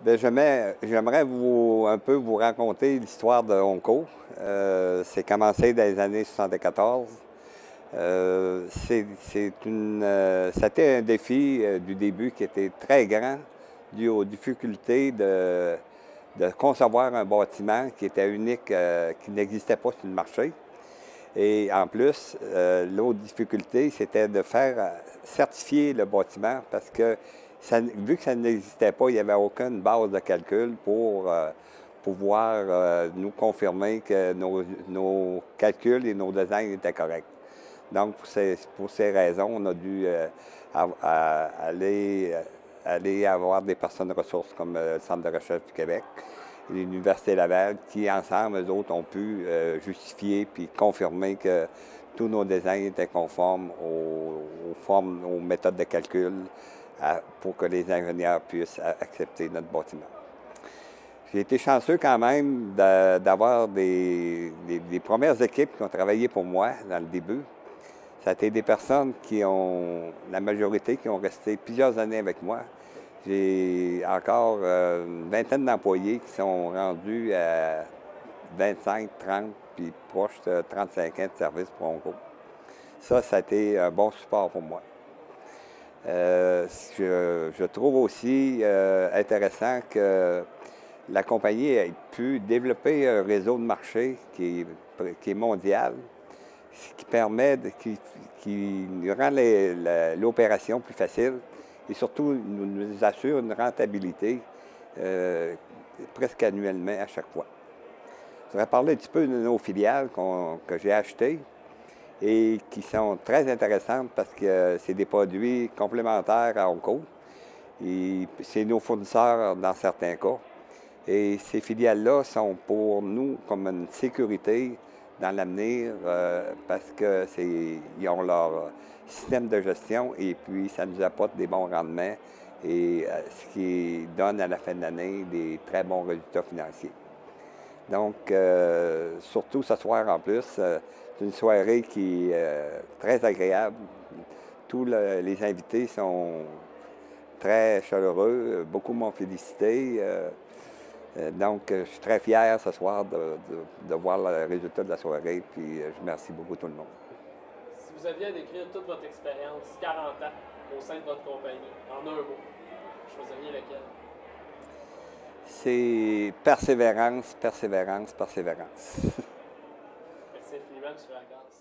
Bien, j'aimerais un peu vous raconter l'histoire de Onco. C'est commencé dans les années 74. C'était un défi du début qui était très grand, dû aux difficultés de concevoir un bâtiment qui était unique, qui n'existait pas sur le marché. Et en plus, l'autre difficulté, c'était de faire certifier le bâtiment parce que vu que ça n'existait pas, il n'y avait aucune base de calcul pour pouvoir nous confirmer que nos calculs et nos designs étaient corrects. Donc, pour ces raisons, on a dû aller avoir des personnes ressources comme le Centre de recherche du Québec et l'Université Laval qui, ensemble, eux autres, ont pu justifier puis confirmer que tous nos designs étaient conformes aux méthodes de calcul pour que les ingénieurs puissent accepter notre bâtiment. J'ai été chanceux quand même d'avoir des premières équipes qui ont travaillé pour moi dans le début. Ça a été des personnes la majorité, qui ont resté plusieurs années avec moi. J'ai encore une vingtaine d'employés qui sont rendus à 25, 30, puis proche de 35 ans de service pour Onco. Ça a été un bon support pour moi. Je trouve aussi intéressant que la compagnie ait pu développer un réseau de marché qui est mondial, ce qui permet, qui rend l'opération plus facile et surtout nous assure une rentabilité presque annuellement à chaque fois. Je voudrais parler un petit peu de nos filiales que j'ai achetées et qui sont très intéressantes parce que c'est des produits complémentaires à Onco. Et c'est nos fournisseurs dans certains cas. Et ces filiales-là sont pour nous comme une sécurité dans l'avenir parce qu'ils ont leur système de gestion et puis ça nous apporte des bons rendements et ce qui donne à la fin de l'année des très bons résultats financiers. Donc, surtout ce soir en plus, c'est une soirée qui est très agréable. Tous les invités sont très chaleureux, beaucoup m'ont félicité. Donc, je suis très fier ce soir de voir le résultat de la soirée, puis je remercie beaucoup tout le monde. Si vous aviez à décrire toute votre expérience, 40 ans, au sein de votre compagnie, en un mot, choisiriez lequel? C'est persévérance, persévérance, persévérance. Merci infiniment, M. Lacasse.